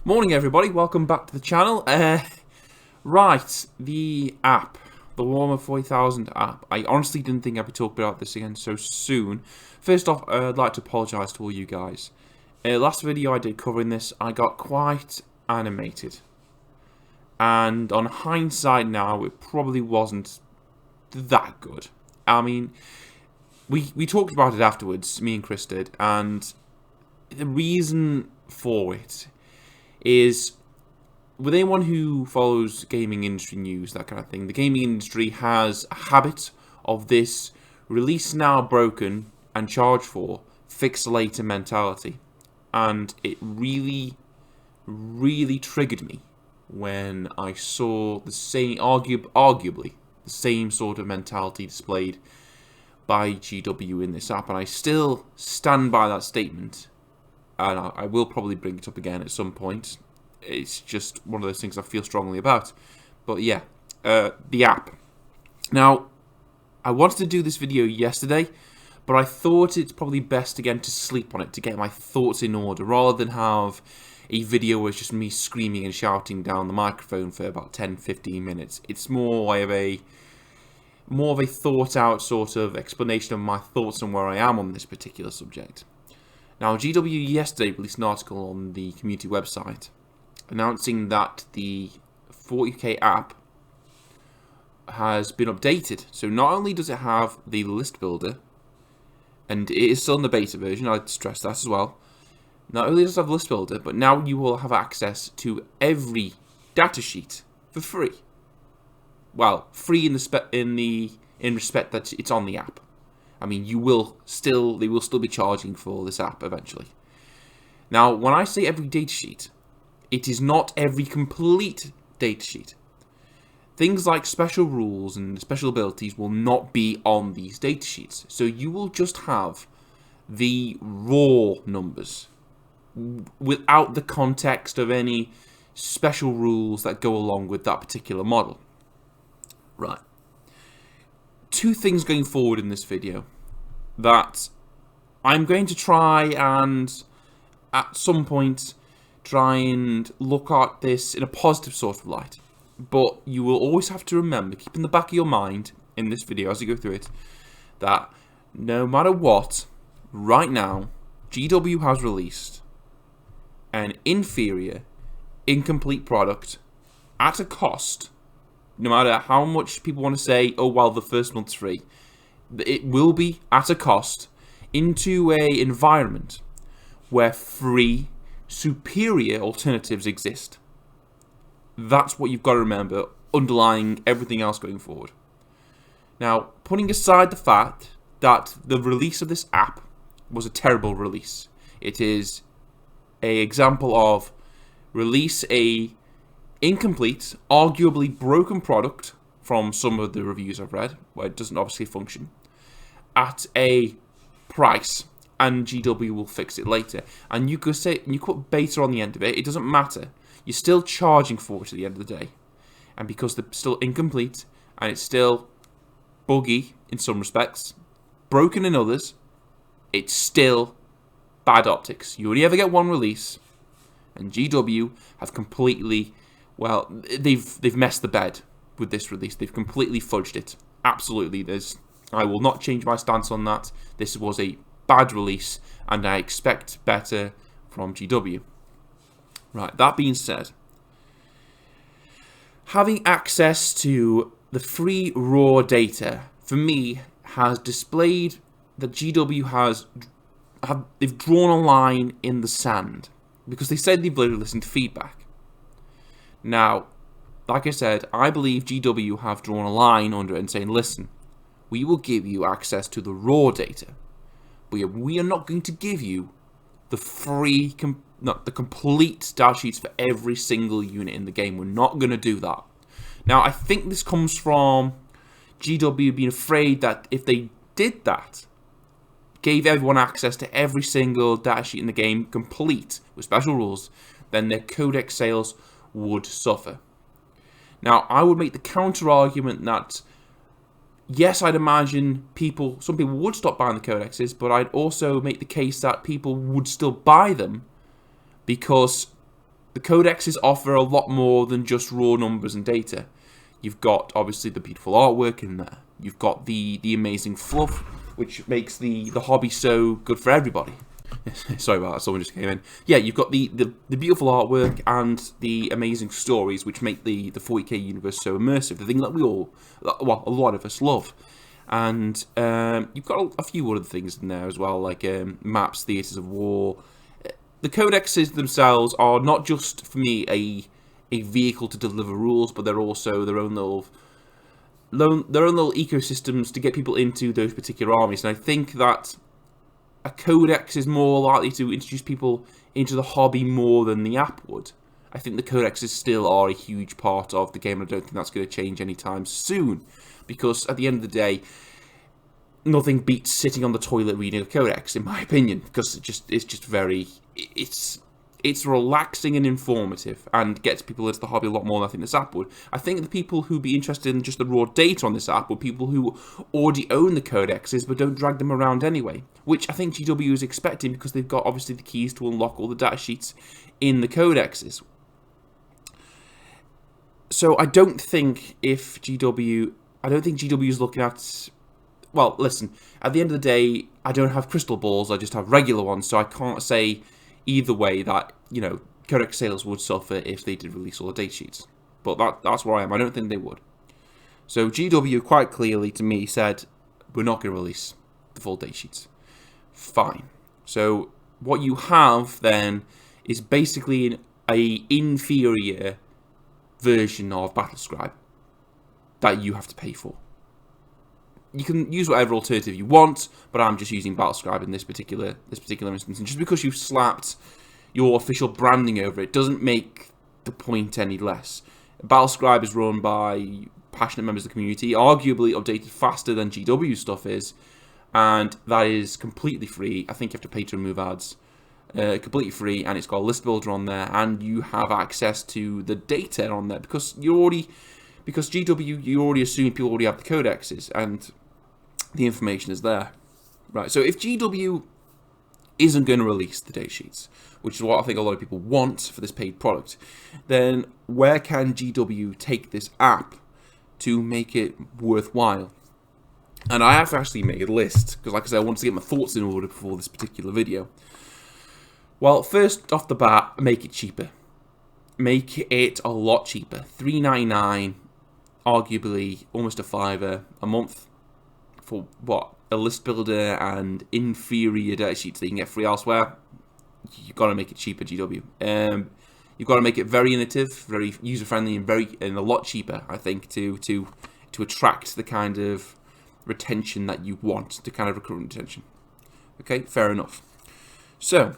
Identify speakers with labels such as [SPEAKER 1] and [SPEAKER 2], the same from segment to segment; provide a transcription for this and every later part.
[SPEAKER 1] Morning everybody, welcome back to the channel. Right, the app, the Warhammer 40,000 app. I honestly didn't think I'd be talking about this again so soon. First off, I'd like to apologise to all you guys. Last video I did covering this, I got quite animated. And on hindsight now, it probably wasn't that good. I mean, we talked about it afterwards, me and Chris did, and the reason for it is, with anyone who follows gaming industry news, that kind of thing, the gaming industry has a habit of this release now broken and charge for, fix later mentality. And it really, really triggered me when I saw the same, arguably, the same sort of mentality displayed by GW in this app. And I still stand by that statement. And I will probably bring it up again at some point. It's just one of those things I feel strongly about. But yeah, the app. Now, I wanted to do this video yesterday, but I thought it's probably best again to sleep on it, to get my thoughts in order, rather than have a video where it's just me screaming and shouting down the microphone for about 10-15 minutes. It's more of a thought out sort of explanation of my thoughts and where I am on this particular subject. Now, GW yesterday released an article on the community website announcing that the 40k app has been updated. So not only does it have the list builder, and it is still in the beta version, I'd stress that as well. Not only does it have the list builder, but now you will have access to every datasheet for free. Well, free in respect that it's on the app. I mean, they will still be charging for this app eventually. Now, when I say every datasheet, it is not every complete datasheet. Things like special rules and special abilities will not be on these datasheets. So you will just have the raw numbers without the context of any special rules that go along with that particular model. Right. Two things going forward in this video that I'm going to try and at some point try and look at this in a positive sort of light. But you will always have to remember, keep in the back of your mind in this video as you go through it, that no matter what, right now, GW has released an inferior, incomplete product at a cost. No matter how much people want to say, oh, well, the first month's free, it will be at a cost into an environment where free, superior alternatives exist. That's what you've got to remember, underlying everything else going forward. Now, putting aside the fact that the release of this app was a terrible release. It is an example of release a incomplete, arguably broken product from some of the reviews I've read, where it doesn't obviously function, at a price, and GW will fix it later. And you could say, you put beta on the end of it, it doesn't matter. You're still charging for it at the end of the day. And because they're still incomplete, and it's still buggy in some respects, broken in others, it's still bad optics. You only ever get one release, and GW have completely, well, they've messed the bed with this release. They've completely fudged it. Absolutely. I will not change my stance on that. This was a bad release, and I expect better from GW. Right, that being said, having access to the free raw data, for me, has displayed that GW they've drawn a line in the sand, because they said they've listened to feedback. Now, like I said, I believe GW have drawn a line under it and saying, listen, we will give you access to the raw data, but we are not going to give you the free, the complete data sheets for every single unit in the game. We're not going to do that. Now, I think this comes from GW being afraid that if they did that, gave everyone access to every single datasheet in the game, complete with special rules, then their codex sales would suffer. Now, I would make the counter argument that yes, I'd imagine some people would stop buying the codexes, but I'd also make the case that people would still buy them because the codexes offer a lot more than just raw numbers and data. You've got, obviously, the beautiful artwork in there. You've got the amazing fluff, which makes the hobby so good for everybody. Sorry about that, someone just came in. Yeah, you've got the beautiful artwork and the amazing stories, which make the 40k universe so immersive. The thing that we all, well, a lot of us love. And you've got a few other things in there as well, like maps, theatres of war. The codexes themselves are not just, for me, a vehicle to deliver rules, but they're also their own little ecosystems to get people into those particular armies. And I think that a codex is more likely to introduce people into the hobby more than the app would. I think the codexes still are a huge part of the game, and I don't think that's going to change anytime soon. Because at the end of the day, nothing beats sitting on the toilet reading a codex, in my opinion. Because it's relaxing and informative, and gets people into the hobby a lot more than I think this app would. I think the people who'd be interested in just the raw data on this app were people who already own the codexes but don't drag them around anyway, which I think GW is expecting because they've got obviously the keys to unlock all the datasheets in the codexes. So I don't think GW is looking at... Well, listen, at the end of the day, I don't have crystal balls, I just have regular ones, so I can't say either way that, you know, codex sales would suffer if they did release all the datasheets. But that's where I am. I don't think they would. So GW quite clearly to me said, we're not going to release the full datasheets. Fine. So what you have then is basically an inferior version of Battlescribe that you have to pay for. You can use whatever alternative you want, but I'm just using Battlescribe in this particular instance. And just because you've slapped your official branding over it doesn't make the point any less. Battlescribe is run by passionate members of the community, arguably updated faster than GW stuff is, and that is completely free. I think you have to pay to remove ads. Completely free, and it's got a list builder on there, and you have access to the data on there because GW, you already assume people already have the codexes, and the information is there. Right, so if GW isn't going to release the datasheets, which is what I think a lot of people want for this paid product, then where can GW take this app to make it worthwhile? And I have actually made a list, because like I said, I wanted to get my thoughts in order before this particular video. Well, first off the bat, make it cheaper. Make it a lot cheaper. $3.99, arguably almost a $5 a month for what? A list builder and inferior datasheets that you can get free elsewhere. You've got to make it cheaper, GW. You've got to make it very innovative, very user-friendly, and a lot cheaper, I think, to attract the kind of retention that you want, the kind of recruitment retention. Okay, fair enough. So,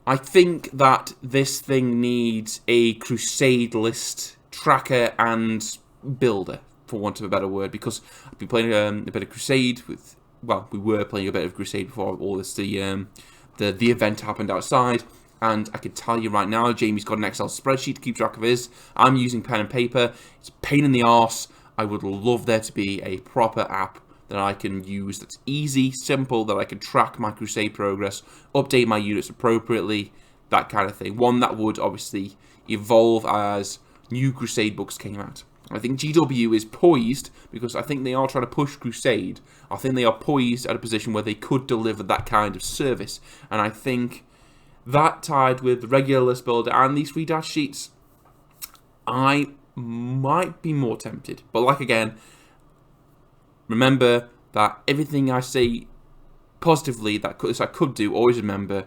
[SPEAKER 1] I think that this thing needs a Crusade list tracker and builder, for want of a better word, because I've been playing a bit of Crusade with... Well, we were playing a bit of Crusade before all this, the event happened outside, and I can tell you right now, Jamie's got an Excel spreadsheet to keep track of his. I'm using pen and paper. It's a pain in the arse. I would love there to be a proper app that I can use that's easy, simple, that I can track my Crusade progress, update my units appropriately, that kind of thing. One that would obviously evolve as new Crusade books came out. I think GW is poised, because I think they are trying to push Crusade. I think they are poised at a position where they could deliver that kind of service. And I think that tied with the regular list builder and these free dash sheets, I might be more tempted. But like again, remember that everything I say positively that I could do, always remember,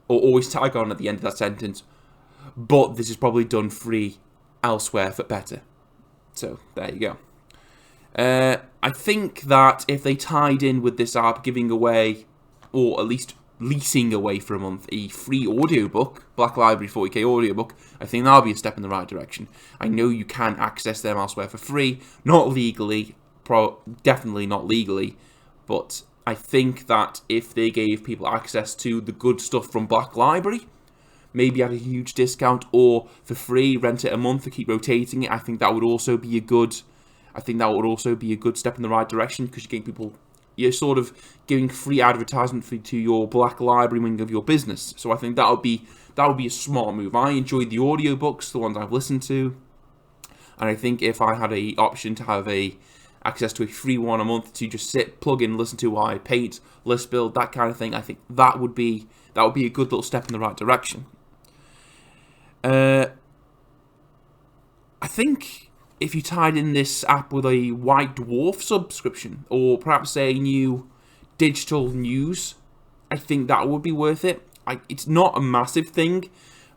[SPEAKER 1] or always tag on at the end of that sentence, but this is probably done free elsewhere for better. So, there you go. I think that if they tied in with this app giving away, or at least leasing away for a month, a free audiobook, Black Library 40k audiobook, I think that'll be a step in the right direction. I know you can access them elsewhere for free, not legally, definitely not legally, but I think that if they gave people access to the good stuff from Black Library, maybe at a huge discount, or for free, rent it a month to keep rotating it, I think that would also be a good step in the right direction, because you're getting people, you're sort of giving free advertisement to your Black Library wing of your business. So I think that'll be that would be a smart move. I enjoyed the audiobooks, the ones I've listened to, and I think if I had a option to have access to a free one a month to just sit, plug in, listen to while I paint, list build, that kind of thing, I think that would be a good little step in the right direction. I think if you tied in this app with a White Dwarf subscription, or perhaps a new digital news, I think that would be worth it. It's not a massive thing,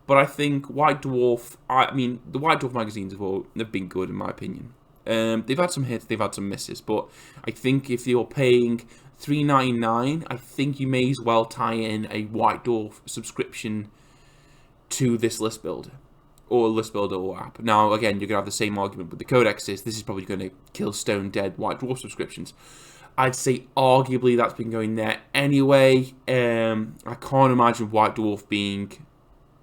[SPEAKER 1] but I think White Dwarf, the White Dwarf magazines have been good in my opinion. They've had some hits, they've had some misses, but I think if you're paying $3.99, I think you may as well tie in a White Dwarf subscription to this list builder, or list builder or app. Now, again, you're going to have the same argument with the codexes. This is probably going to kill stone dead White Dwarf subscriptions. I'd say arguably that's been going there anyway. I can't imagine White Dwarf being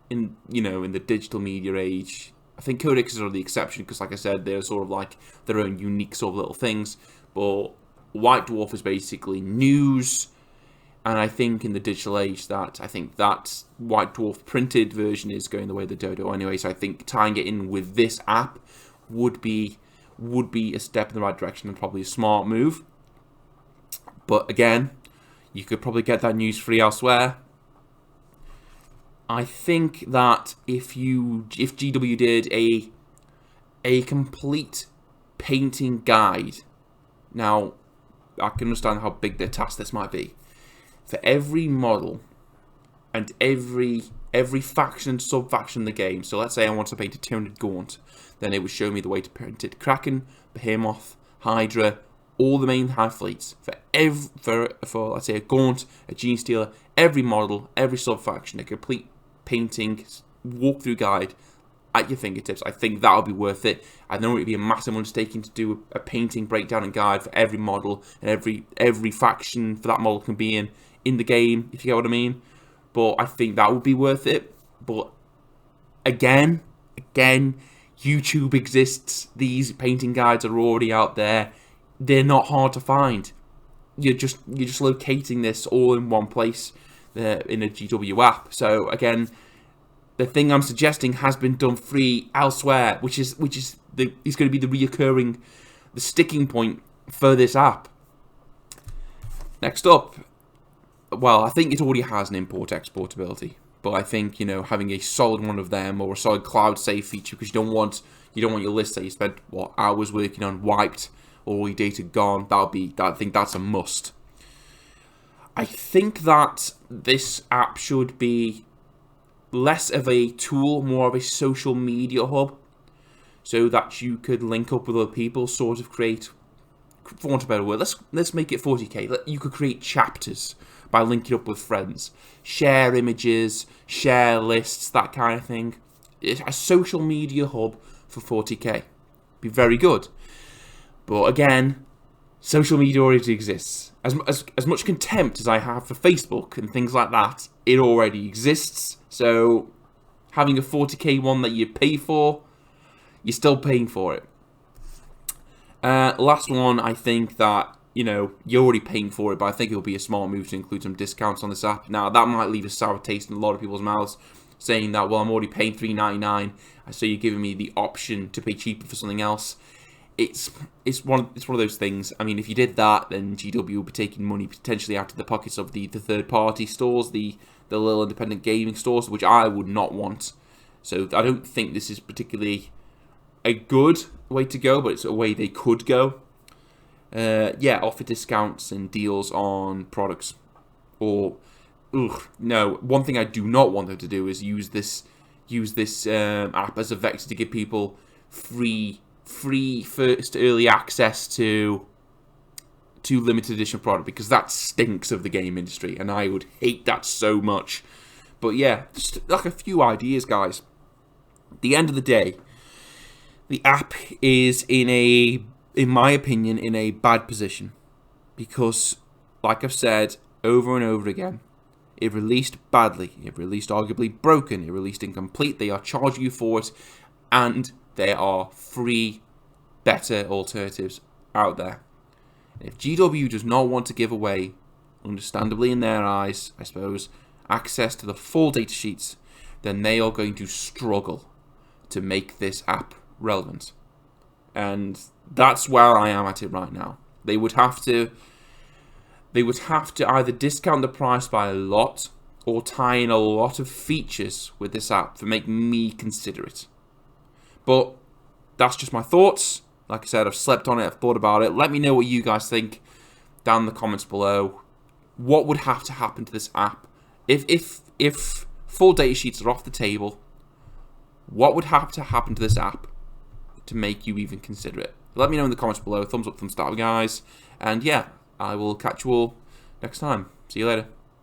[SPEAKER 1] in the digital media age. I think codexes are the exception because, like I said, they're sort of like their own unique sort of little things. But White Dwarf is basically news, and I think in the digital age that White Dwarf printed version is going the way of the dodo anyway. So I think tying it in with this app would be a step in the right direction and probably a smart move. But again, you could probably get that news free elsewhere. I think that if GW did a complete painting guide, now I can understand how big the task this might be. For every model and every faction and sub-faction in the game, so let's say I want to paint a Tyranid Gaunt, then it would show me the way to paint it Kraken, Behemoth, Hydra, all the main hive fleets. For let's say a Gaunt, a Genestealer, every model, every sub-faction, a complete painting walkthrough guide at your fingertips. I think that would be worth it. I know it would be a massive undertaking to do a painting breakdown and guide for every model, and every faction for that model can be in the game, if you get what I mean. But I think that would be worth it. But again, YouTube exists. These painting guides are already out there. They're not hard to find. You're just locating this all in one place in a GW app. So again, the thing I'm suggesting has been done free elsewhere, which is going to be the sticking point for this app. Next up, well, I think it already has an import-export ability, but I think having a solid one of them or a solid cloud save feature, because you don't want your list that you spent hours working on wiped, all your data gone. I think that's a must. I think that this app should be less of a tool, more of a social media hub, so that you could link up with other people, sort of create, for want of a better word, let's make it 40k. You could create chapters by linking up with friends, share images, share lists, that kind of thing. It's a social media hub for 40k. Be very good. But again, social media already exists. As much contempt as I have for Facebook and things like that, it already exists. So having a 40k one that you pay for, you're still paying for it. Last one, I think that, you're already paying for it, but I think it'll be a smart move to include some discounts on this app. Now, that might leave a sour taste in a lot of people's mouths, saying that, well, I'm already paying $3.99, so you're giving me the option to pay cheaper for something else. It's one of those things. I mean, if you did that, then GW would be taking money potentially out of the pockets of the third-party stores, the little independent gaming stores, which I would not want. So I don't think this is particularly a good way to go, but it's a way they could go. Offer discounts and deals on products. Or, no, one thing I do not want them to do is use this app as a vector to give people free first early access to limited edition product, because that stinks of the game industry, and I would hate that so much. But yeah, just like a few ideas, guys. At the end of the day, the app is in my opinion, in a bad position, because, like I've said over and over again, it released badly, it released arguably broken, it released incomplete, they are charging you for it, and there are free, better alternatives out there. If GW does not want to give away, understandably in their eyes, I suppose, access to the full datasheets then they are going to struggle to make this app relevant. And that's where I am at it right now. They would have to either discount the price by a lot or tie in a lot of features with this app to make me consider it. But that's just my thoughts. Like I said, I've slept on it, I've thought about it. Let me know what you guys think down in the comments below. What would have to happen to this app? If full datasheets are off the table, what would have to happen to this app to make you even consider it? Let me know in the comments below. Thumbs up, thumbs down, guys. And yeah, I will catch you all next time. See you later.